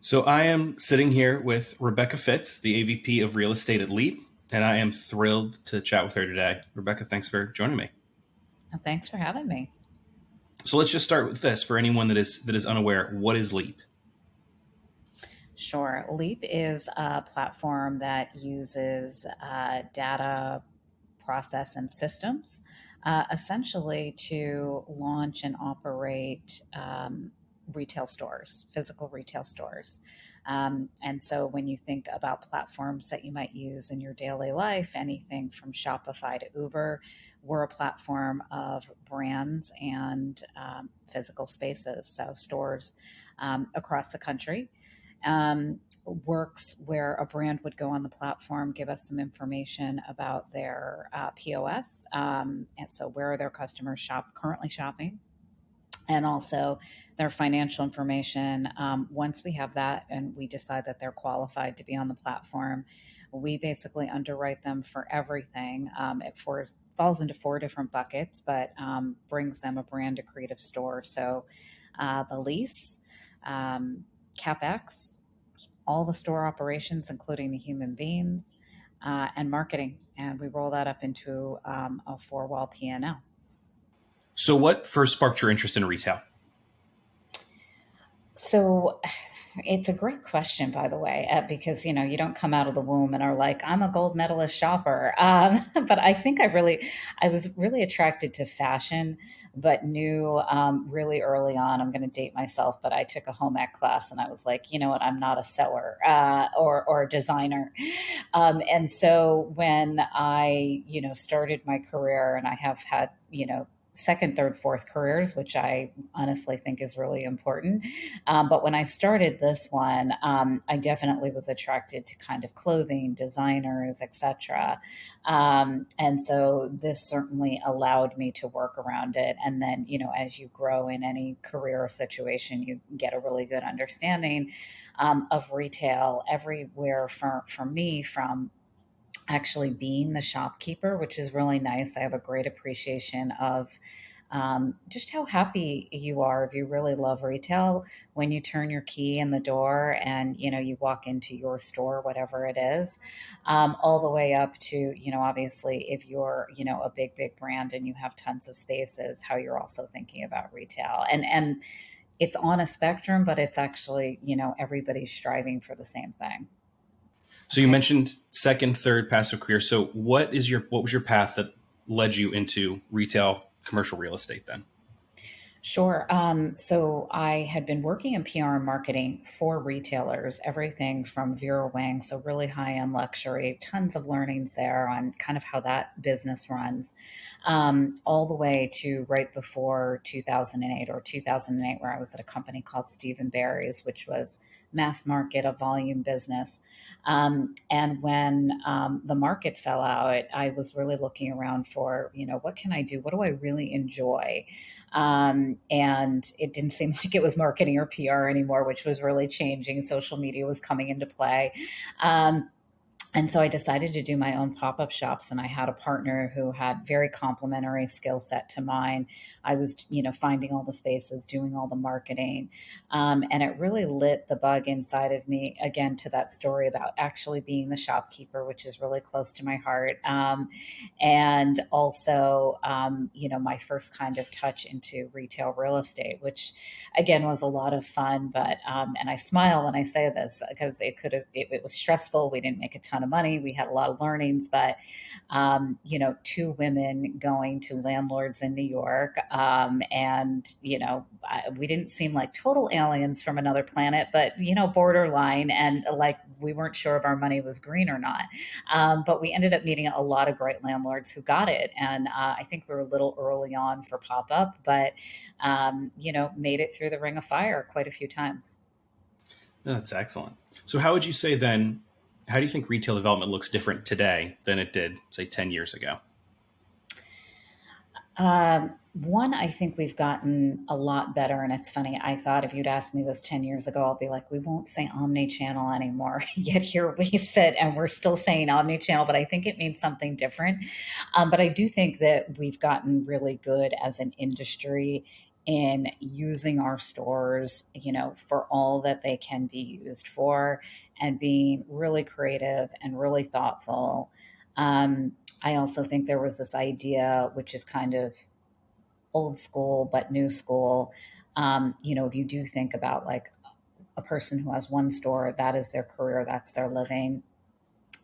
So I am sitting here with Rebecca Fitz, the AVP of Real Estate at Leap, and I am thrilled to chat with her today. Rebecca, thanks for joining me. Thanks for having me. So let's just start with this for anyone that is unaware. What is Leap? Sure. Leap is a platform that uses data, process, and systems essentially to launch and operate retail stores, physical retail stores. And so when you think about platforms that you might use in your daily life, anything from Shopify to Uber, we're a platform of brands and physical spaces, so stores across the country. Works where a brand would go on the platform, give us some information about their POS, and so where their customers currently shopping, and also their financial information. Once we have that and we decide that they're qualified to be on the platform, we basically underwrite them for everything. Falls into four different buckets, but brings them a brand to creative store. So the lease, CapEx, all the store operations, including the human beings, and marketing. And we roll that up into a four-wall P&L. So what first sparked your interest in retail? So it's a great question, by the way, because you don't come out of the womb and are like, I'm a gold medalist shopper. But I think I was really attracted to fashion, but knew really early on, I'm going to date myself, but I took a home ec class and I was like, you know what, I'm not a sewer or a designer. And so when I, started my career, and I have had, second, third, fourth careers, which I honestly think is really important. But when I started this one, I definitely was attracted to kind of clothing, designers, etc. And so this certainly allowed me to work around it. And then, as you grow in any career or situation, you get a really good understanding of retail everywhere for me, from actually being the shopkeeper, which is really nice. I have a great appreciation of just how happy you are if you really love retail when you turn your key in the door and you walk into your store, whatever it is, all the way up to obviously if you're a big brand and you have tons of spaces, how you're also thinking about retail, and it's on a spectrum, but it's actually everybody's striving for the same thing. So you mentioned second, third passive career. So what was your path that led you into retail commercial real estate then? Sure. So I had been working in PR and marketing for retailers, everything from Vera Wang, so really high end luxury, tons of learnings there on kind of how that business runs, all the way to right before 2008 or 2008, where I was at a company called Steve and Barry's, which was mass market, a volume business. And when the market fell out, I was really looking around for, what can I do? What do I really enjoy? And it didn't seem like it was marketing or PR anymore, which was really changing. Social media was coming into play. And so I decided to do my own pop-up shops, and I had a partner who had very complementary skill set to mine. I was, finding all the spaces, doing all the marketing. And it really lit the bug inside of me, again, to that story about actually being the shopkeeper, which is really close to my heart. And also, my first kind of touch into retail real estate, which again was a lot of fun. But, and I smile when I say this because it was stressful. We didn't make a ton of money. We had a lot of learnings, but, two women going to landlords in New York. And, we didn't seem like total aliens from another planet, but, borderline. And like, we weren't sure if our money was green or not. But we ended up meeting a lot of great landlords who got it. And I think we were a little early on for pop-up, but, made it through the ring of fire quite a few times. Oh, that's excellent. So how would you say then, how do you think retail development looks different today than it did, say, 10 years ago? One, I think we've gotten a lot better. And it's funny, I thought if you'd asked me this 10 years ago, I'll be like, we won't say omni-channel anymore. Yet here we sit and we're still saying omni-channel, but I think it means something different. But I do think that we've gotten really good as an industry in using our stores, for all that they can be used for, and being really creative and really thoughtful. I also think there was this idea, which is kind of old school but new school. If you do think about like a person who has one store, that is their career, that's their living,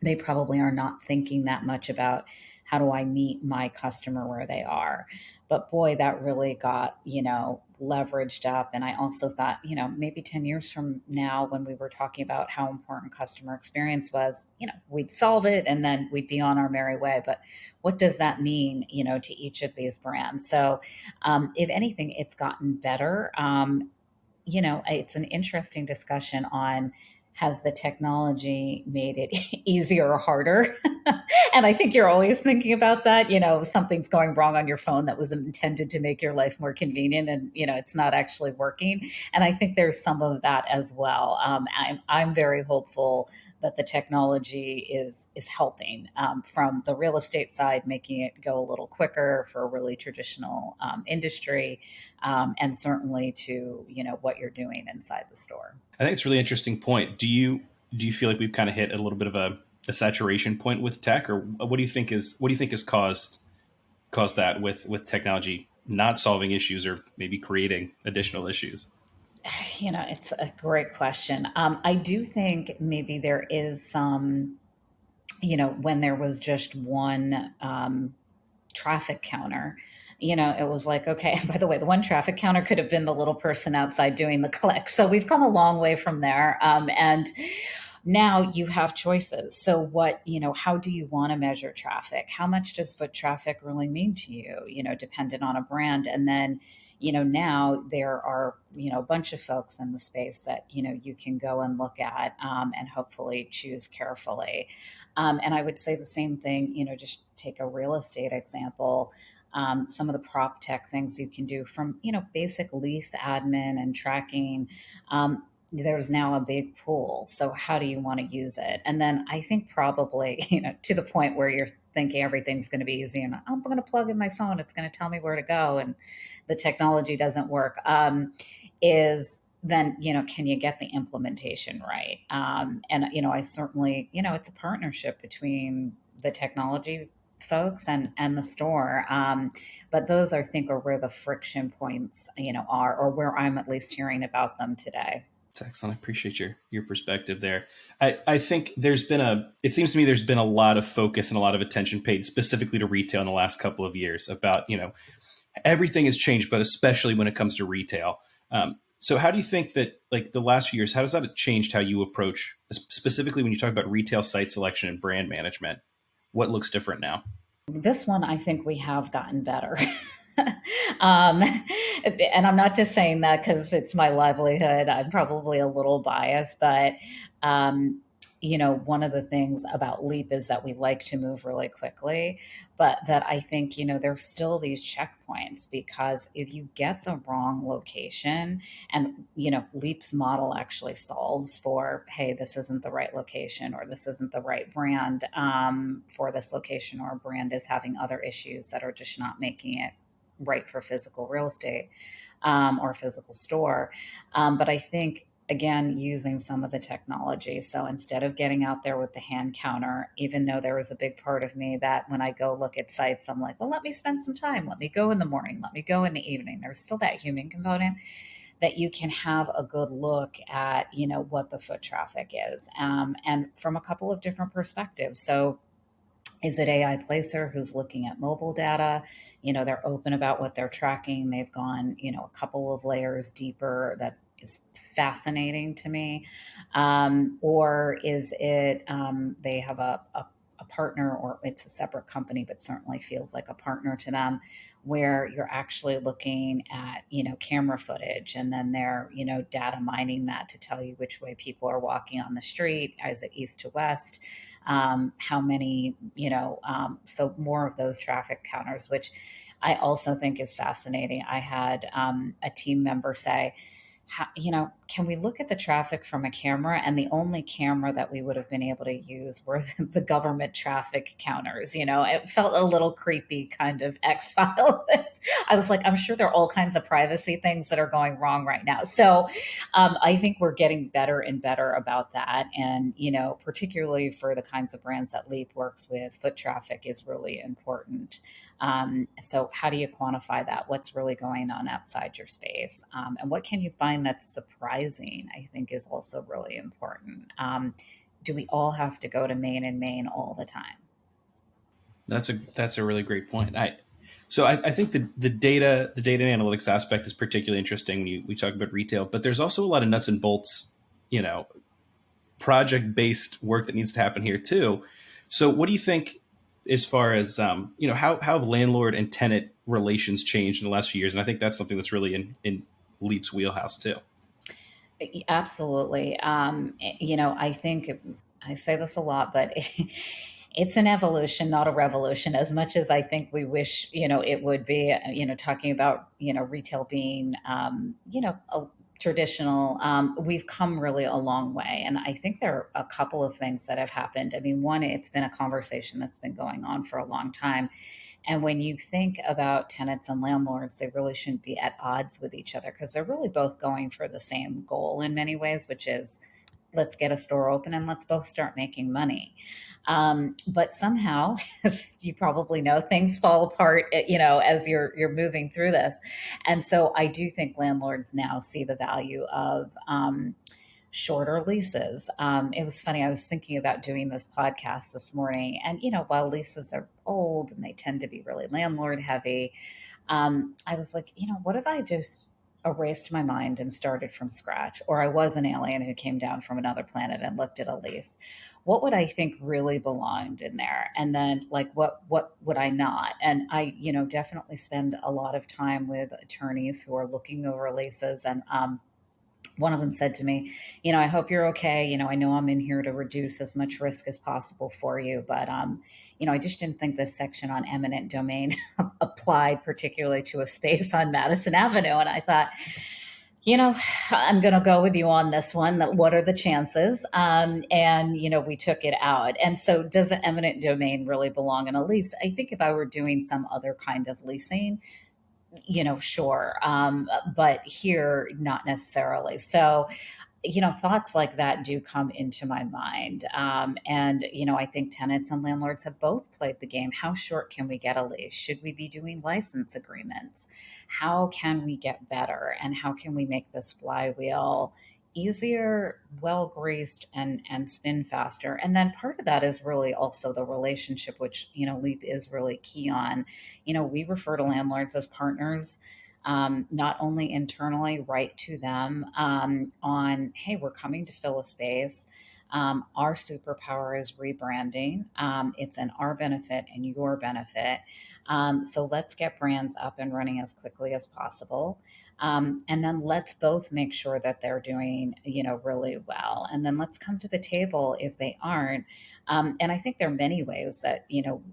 they probably are not thinking that much about how do I meet my customer where they are. But boy, that really got, leveraged up. And I also thought, maybe 10 years from now, when we were talking about how important customer experience was, we'd solve it and then we'd be on our merry way. But what does that mean, to each of these brands? So if anything, it's gotten better. It's an interesting discussion on, has the technology made it easier or harder? And I think you're always thinking about that. Something's going wrong on your phone that was intended to make your life more convenient, and it's not actually working. And I think there's some of that as well. I'm very hopeful that the technology is helping, from the real estate side, making it go a little quicker for a really traditional industry, and certainly to what you're doing inside the store. I think it's a really interesting point. Do you feel like we've kind of hit a little bit of a saturation point with tech, or what do you think has caused that with technology not solving issues or maybe creating additional issues? It's a great question. I do think maybe there is some, when there was just one traffic counter, it was like, okay, by the way, the one traffic counter could have been the little person outside doing the click. So we've come a long way from there. And now you have choices. So how do you want to measure traffic? How much does foot traffic really mean to you, dependent on a brand? And then, now there are, a bunch of folks in the space that, you can go and look at, and hopefully choose carefully. And I would say the same thing, just take a real estate example. Some of the prop tech things you can do, from basic lease admin and tracking. There's now a big pool. So how do you want to use it? And then I think probably, to the point where you're thinking everything's going to be easy and I'm going to plug in my phone, it's going to tell me where to go, and the technology doesn't work, is then, can you get the implementation right? And, I certainly, it's a partnership between the technology folks and the store. But those, I think, are where the friction points, are, or where I'm at least hearing about them today. That's excellent. I appreciate your perspective there. I think it seems to me there's been a lot of focus and a lot of attention paid specifically to retail in the last couple of years about, everything has changed, but especially when it comes to retail. So how do you think that, like, the last few years, how has that changed how you approach, specifically when you talk about retail site selection and brand management? What looks different now? This one, I think we have gotten better. And I'm not just saying that because it's my livelihood. I'm probably a little biased, but one of the things about Leap is that we like to move really quickly, but that I think, there's still these checkpoints, because if you get the wrong location, and, Leap's model actually solves for, hey, this isn't the right location, or this isn't the right brand for this location, or a brand is having other issues that are just not making it right for physical real estate, or physical store. But I think, again, using some of the technology. So instead of getting out there with the hand counter, even though there was a big part of me that when I go look at sites, I'm like, well, let me spend some time. Let me go in the morning. Let me go in the evening. There's still that human component, that you can have a good look at, what the foot traffic is, and from a couple of different perspectives. So is it AI Placer who's looking at mobile data? They're open about what they're tracking. They've gone, a couple of layers deeper. That is fascinating to me. Or is it they have a partner, or it's a separate company, but certainly feels like a partner to them, where you're actually looking at, camera footage, and then they're, data mining that to tell you which way people are walking on the street. Is it east to west? How many, so more of those traffic counters, which I also think is fascinating. I had a team member say, can we look at the traffic from a camera? And the only camera that we would have been able to use were the government traffic counters. It felt a little creepy, kind of X file. I was like, I'm sure there are all kinds of privacy things that are going wrong right now. So I think we're getting better and better about that. And, particularly for the kinds of brands that Leap works with, foot traffic is really important. So how do you quantify that? What's really going on outside your space? And what can you find that's surprising, I think is also really important. Do we all have to go to Main and Main all the time? That's a really great point. I think the data and analytics aspect is particularly interesting when we talk about retail, but there's also a lot of nuts and bolts, you know, project based work that needs to happen here too. So what do you think as far as how have landlord and tenant relations changed in the last few years? And I think that's something that's really in Leap's wheelhouse too. Absolutely. I think I say this a lot, but it's an evolution, not a revolution, as much as I think we wish, it would be, talking about, retail being, a traditional. We've come really a long way. And I think there are a couple of things that have happened. I mean, one, it's been a conversation that's been going on for a long time. And when you think about tenants and landlords, they really shouldn't be at odds with each other because they're really both going for the same goal in many ways, which is let's get a store open and let's both start making money. But somehow, as you probably know, things fall apart, as you're moving through this. And so I do think landlords now see the value of shorter leases. It was funny. I was thinking about doing this podcast this morning, and while leases are old and they tend to be really landlord heavy, I was like, what if I just erased my mind and started from scratch, or I was an alien who came down from another planet and looked at a lease? What would I think really belonged in there? And then, like, what would I not? And I, definitely spend a lot of time with attorneys who are looking over leases. And one of them said to me, I hope you're okay. I know I'm in here to reduce as much risk as possible for you, but I just didn't think this section on eminent domain applied particularly to a space on Madison Avenue. And I thought, I'm going to go with you on this one. That what are the chances? And we took it out. And so, does an eminent domain really belong in a lease? I think if I were doing some other kind of leasing, sure. But here, not necessarily. So, thoughts like that do come into my mind. And, I think tenants and landlords have both played the game. How short can we get a lease? Should we be doing license agreements? How can we get better? And how can we make this flywheel easier, well greased, and spin faster? And then part of that is really also the relationship, which, Leap is really key on. We refer to landlords as partners, not only internally, write to them on, hey, we're coming to fill a space. Our superpower is rebranding. It's in our benefit and your benefit. So let's get brands up and running as quickly as possible. And then let's both make sure that they're doing, really well. And then let's come to the table if they aren't. And I think there are many ways that,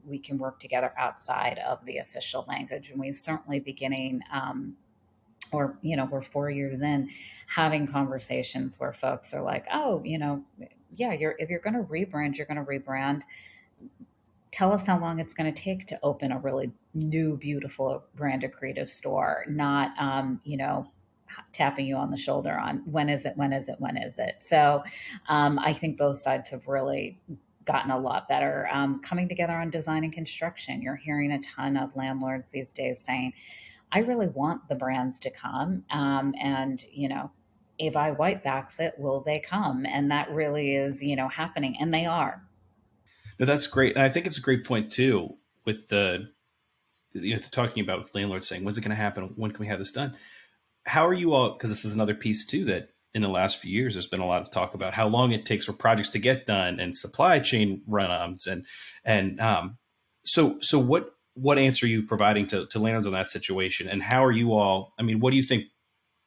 we can work together outside of the official language. And we're certainly beginning, or, we're 4 years in having conversations where folks are like, oh, yeah, if you're going to rebrand, you're going to rebrand. Tell us how long it's going to take to open a really new, beautiful, brand creative store, not, tapping you on the shoulder on when is it, when is it, when is it. So I think both sides have really gotten a lot better coming together on design and construction. You're hearing a ton of landlords these days saying, I really want the brands to come. And, if I whitebacks it, will they come? And that really is, happening. And they are. No, that's great, and I think it's a great point too with the talking about with landlords saying when's it going to happen, when can we have this done. How are you all? Because this is another piece too that in the last few years there's been a lot of talk about how long it takes for projects to get done and supply chain run-ons so what answer are you providing to landlords on that situation, and how are you all? I mean, what do you think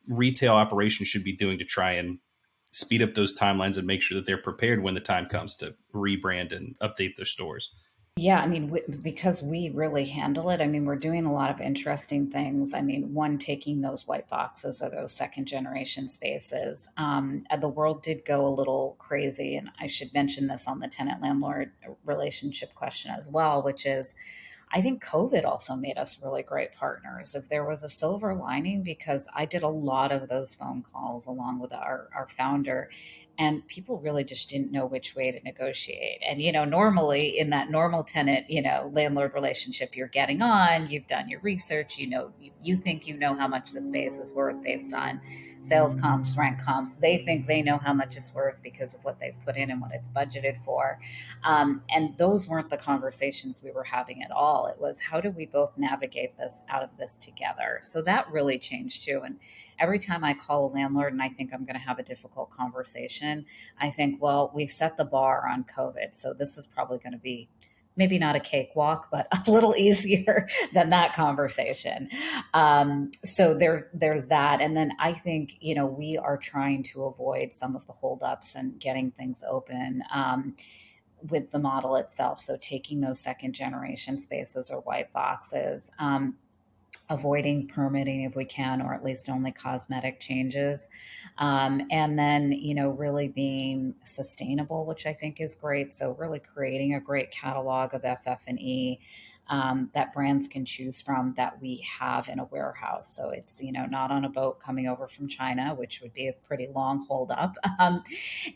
retail operations should be doing to try and speed up those timelines and make sure that they're prepared when the time comes to rebrand and update their stores? Yeah, I mean, because we really handle it. I mean, we're doing a lot of interesting things. I mean, one, taking those white boxes or those second generation spaces. The world did go a little crazy, and I should mention this on the tenant landlord relationship question as well, which is, I think COVID also made us really great partners. If there was a silver lining, because I did a lot of those phone calls along with our founder, and people really just didn't know which way to negotiate. And, normally in that normal tenant, landlord relationship, you're getting on, you've done your research, you think you know how much the space is worth based on sales comps, rent comps. They think they know how much it's worth because of what they've put in and what it's budgeted for. And those weren't the conversations we were having at all. It was, how do we both navigate this out of this together? So that really changed too. And every time I call a landlord and I think I'm going to have a difficult conversation, I think, well, we've set the bar on COVID. So this is probably going to be maybe not a cakewalk, but a little easier than that conversation. So there's that. And then I think, we are trying to avoid some of the holdups and getting things open. With the model itself. So taking those second generation spaces or white boxes, avoiding permitting if we can, or at least only cosmetic changes. And then, really being sustainable, which I think is great. So really creating a great catalog of FF&E that brands can choose from that we have in a warehouse. So it's, not on a boat coming over from China, which would be a pretty long hold up.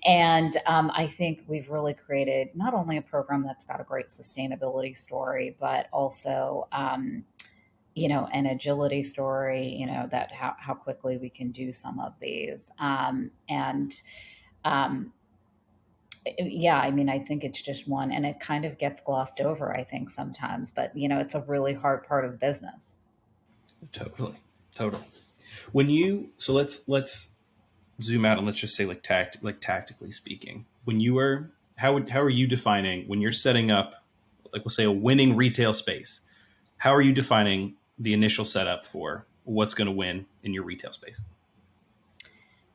And I think we've really created not only a program that's got a great sustainability story, but also, an agility story, that how quickly we can do some of these. And um, yeah, I mean, I think it's just one, and it kind of gets glossed over, I think, sometimes, but, it's a really hard part of business. Totally, totally. When you so let's zoom out and let's just say like tactically speaking, when you are how are you defining when you're setting up, like we'll say, a winning retail space? How are you defining the initial setup for what's going to win in your retail space?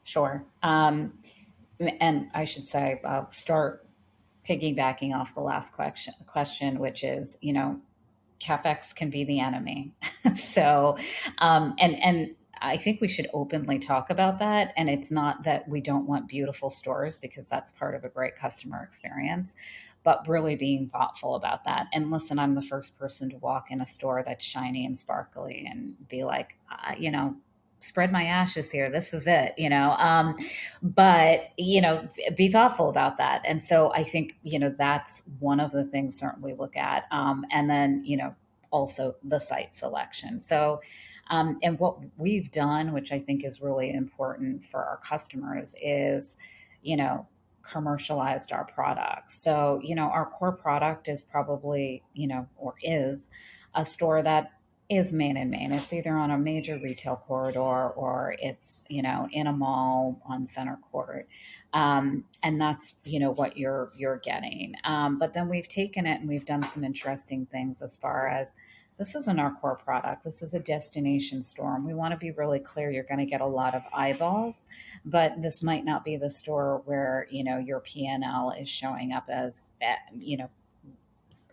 Sure. And I should say, I'll start piggybacking off the last question, which is, capex can be the enemy. So, and I think we should openly talk about that. And it's not that we don't want beautiful stores, because that's part of a great customer experience, but really being thoughtful about that. And listen, I'm the first person to walk in a store that's shiny and sparkly and be like, spread my ashes here. This is it, but, be thoughtful about that. And so I think, that's one of the things certainly look at. And then, also the site selection. So, and what we've done, which I think is really important for our customers, is, you know, commercialized our products. So, our core product is probably, or is a store that is main and main. It's either on a major retail corridor or it's, in a mall on center court. And that's, what you're getting. But then we've taken it and we've done some interesting things as far as, this isn't our core product. This is a destination store. And we want to be really clear. You're going to get a lot of eyeballs, but this might not be the store where, your P&L is showing up as,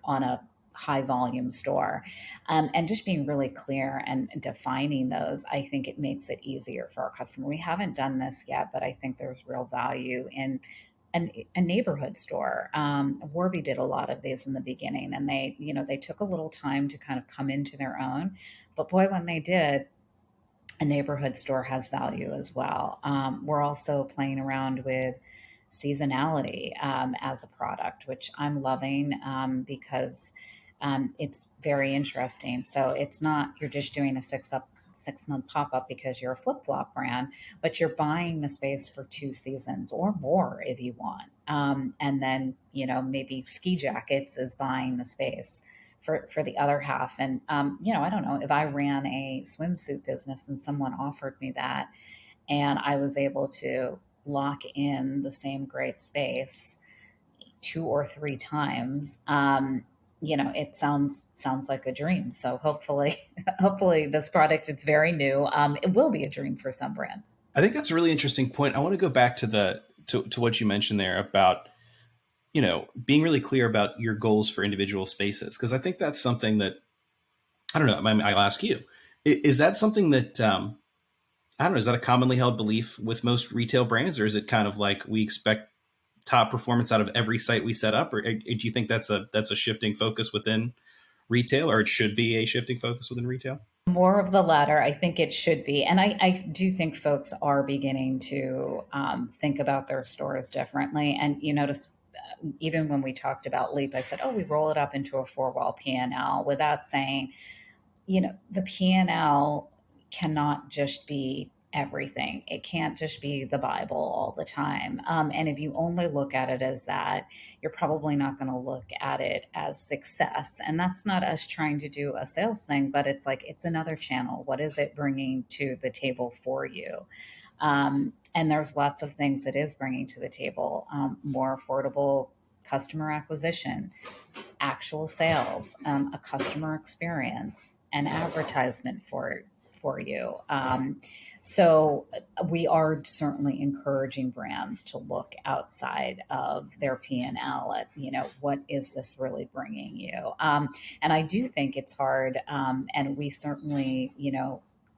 on a high volume store. And just being really clear and defining those, I think it makes it easier for our customer. We haven't done this yet, but I think there's real value in a neighborhood store. Warby did a lot of these in the beginning, and they took a little time to kind of come into their own. But boy, when they did, a neighborhood store has value as well. We're also playing around with seasonality as a product, which I'm loving because it's very interesting. So it's not, you're just doing a 6 month pop up because you're a flip flop brand, but you're buying the space for 2 seasons or more if you want. And then, maybe Ski Jackets is buying the space for the other half. And, I don't know, if I ran a swimsuit business and someone offered me that and I was able to lock in the same great space 2 or 3 times, it sounds like a dream. So hopefully, hopefully this product, it's very new. It will be a dream for some brands. I think that's a really interesting point. I want to go back to to what you mentioned there about being really clear about your goals for individual spaces. Cause I think that's something that, I don't know, I'll ask you, is that something that, I don't know, is that a commonly held belief with most retail brands, or is it kind of like we expect top performance out of every site we set up? Or do you think that's a shifting focus within retail, or it should be a shifting focus within retail? More of the latter. I think it should be. And I do think folks are beginning to think about their stores differently. And you notice, even when we talked about Leap, I said, oh, we roll it up into a four-wall P&L without saying, the P&L cannot just be everything. It can't just be the Bible all the time. And if you only look at it as that, you're probably not going to look at it as success. And that's not us trying to do a sales thing, but it's like, it's another channel. What is it bringing to the table for you? And there's lots of things it is bringing to the table. More affordable customer acquisition, actual sales, a customer experience, an advertisement for you. So we are certainly encouraging brands to look outside of their P&L at, what is this really bringing you? And I do think it's hard. And we certainly,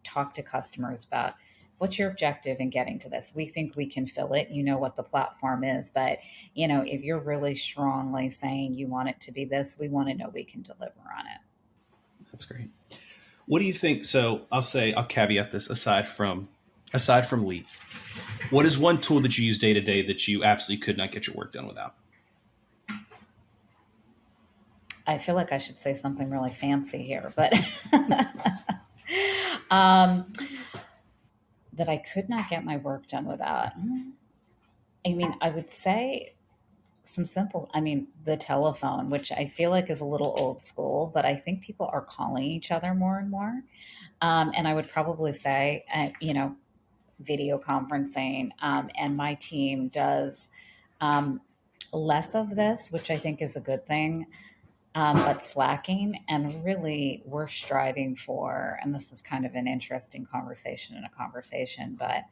talk to customers about what's your objective in getting to this. We think we can fill it. You know what the platform is, but if you're really strongly saying you want it to be this, we want to know we can deliver on it. That's great. What do you think? So I'll caveat this aside from Leap. What is one tool that you use day to day that you absolutely could not get your work done without? I feel like I should say something really fancy here, but that I could not get my work done without. I mean, I would say some simple, the telephone, which I feel like is a little old school, but I think people are calling each other more and more. And I would probably say, video conferencing. And my team does less of this, which I think is a good thing, but slacking. And really, we're striving for, and this is kind of an interesting conversation in a conversation, but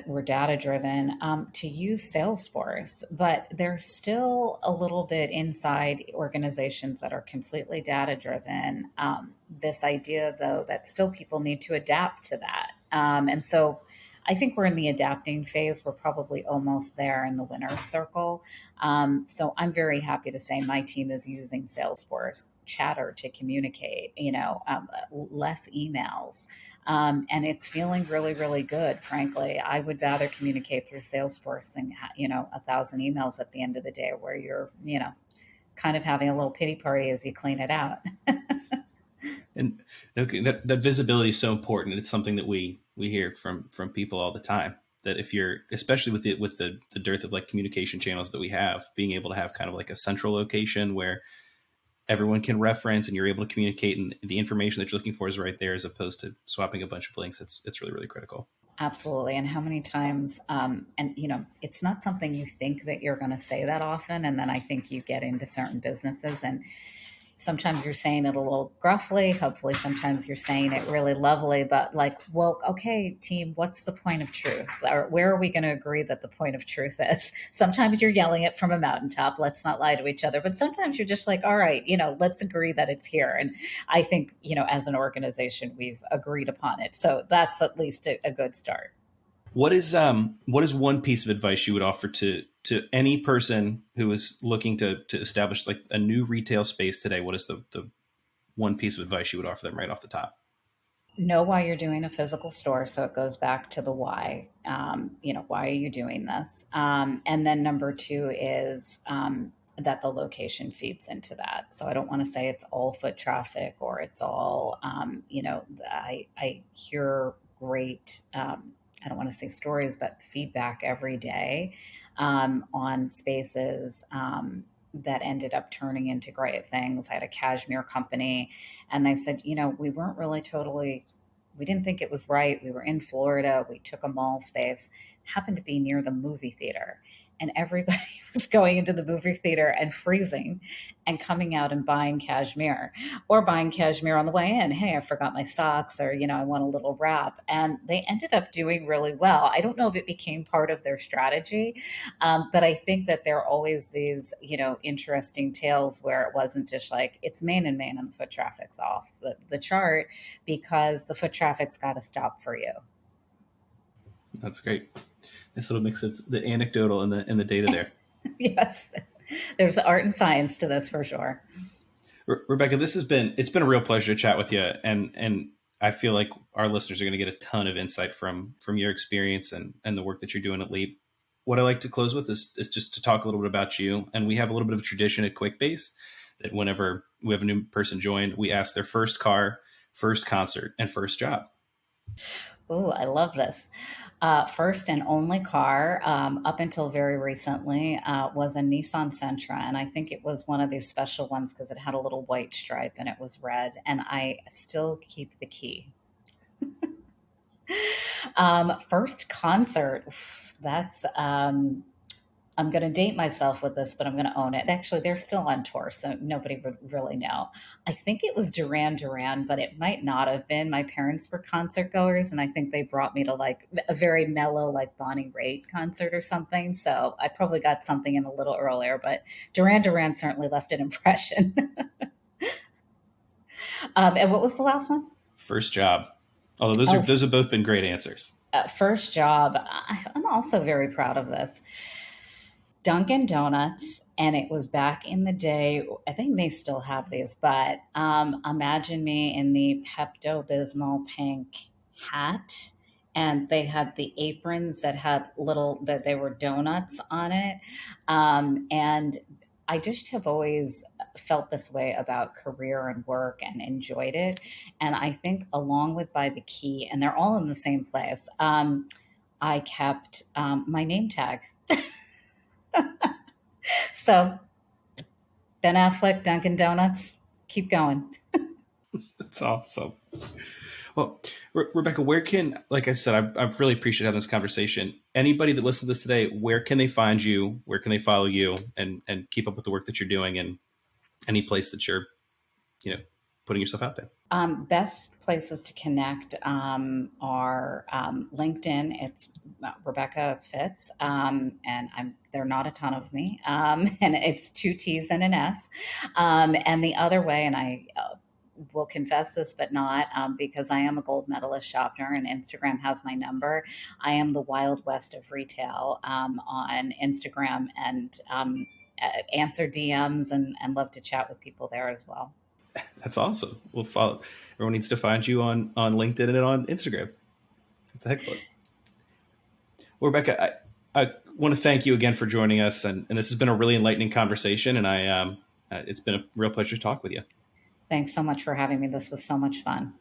we're data driven, to use Salesforce, but there's still a little bit inside organizations that are completely data driven. This idea, though, that still people need to adapt to that. And so I think we're in the adapting phase. We're probably almost there in the winner's circle. So I'm very happy to say my team is using Salesforce Chatter to communicate, less emails. And it's feeling really, really good. Frankly, I would rather communicate through Salesforce and, 1,000 emails at the end of the day where you're, kind of having a little pity party as you clean it out. And that visibility is so important. It's something that we hear from people all the time, that if you're, especially with the dearth of like communication channels that we have, being able to have kind of like a central location where everyone can reference and you're able to communicate and the information that you're looking for is right there, as opposed to swapping a bunch of links. It's really, really critical. Absolutely. And how many times, it's not something you think that you're going to say that often. And then I think you get into certain businesses and sometimes you're saying it a little gruffly. Hopefully sometimes you're saying it really lovely, but like, well, okay, team, what's the point of truth? Or where are we going to agree that the point of truth is? Sometimes you're yelling it from a mountaintop. Let's not lie to each other. But sometimes you're just like, all right, let's agree that it's here. And I think, as an organization, we've agreed upon it. So that's at least a good start. What is one piece of advice you would offer to any person who is looking to establish like a new retail space today? What is the one piece of advice you would offer them right off the top? Know why you're doing a physical store. So it goes back to the why. Why are you doing this? And then number two is that the location feeds into that. So I don't want to say it's all foot traffic or it's all, I hear great, I don't want to say stories, but feedback every day on spaces that ended up turning into great things. I had a cashmere company and they said, we weren't really we didn't think it was right. We were in Florida. We took a mall space, happened to be near the movie theater. and everybody was going into the movie theater and freezing and coming out and buying cashmere, or buying cashmere on the way in. Hey, I forgot my socks, or, I want a little wrap. And they ended up doing really well. I don't know if it became part of their strategy, but I think that there are always these, interesting tales where it wasn't just like it's Main and Main and the foot traffic's off the chart, because the foot traffic's got to stop for you. That's great. This little mix of the anecdotal and the data there. Yes, there's art and science to this for sure. Rebecca, it's been a real pleasure to chat with you, and I feel like our listeners are going to get a ton of insight from your experience and the work that you're doing at Leap. What I like to close with is just to talk a little bit about you. And we have a little bit of a tradition at QuickBase that whenever we have a new person join, we ask their first car, first concert, and first job. Oh, I love this. First and only car, up until very recently, was a Nissan Sentra. And I think it was one of these special ones because it had a little white stripe and it was red. And I still keep the key. First concert, that's I'm going to date myself with this, but I'm going to own it. Actually, they're still on tour, so nobody would really know. I think it was Duran Duran, but it might not have been. My parents were concert goers, and I think they brought me to like a very mellow, like Bonnie Raitt concert or something. So I probably got something in a little earlier, but Duran Duran certainly left an impression. And what was the last one? First job. Although those have both been great answers. First job. I'm also very proud of this. Dunkin' Donuts, and it was back in the day. I think they still have these, but imagine me in the Pepto-Bismol pink hat, and they had the aprons that had that they were donuts on it, and I just have always felt this way about career and work and enjoyed it. And I think along with By the Key, and they're all in the same place, I kept my name tag. So Ben Affleck, Dunkin' Donuts, keep going. That's awesome. Well, Rebecca, where can, like I said, I've really appreciated having this conversation. Anybody that listens to this today, where can they find you? Where can they follow you and keep up with the work that you're doing, and any place that you're, putting yourself out there? Best places to connect are LinkedIn. It's Rebecca Fitz, and there are not a ton of me, and it's 2 T's and an S. And the other way, and I will confess this, but not because I am a gold medalist shopper and Instagram has my number. I am the Wild West of retail on Instagram, and answer DMs and love to chat with people there as well. That's awesome. We'll follow. Everyone needs to find you on LinkedIn and on Instagram. That's excellent. Well, Rebecca, I want to thank you again for joining us, and this has been a really enlightening conversation, and it's been a real pleasure to talk with you. Thanks so much for having me. This was so much fun.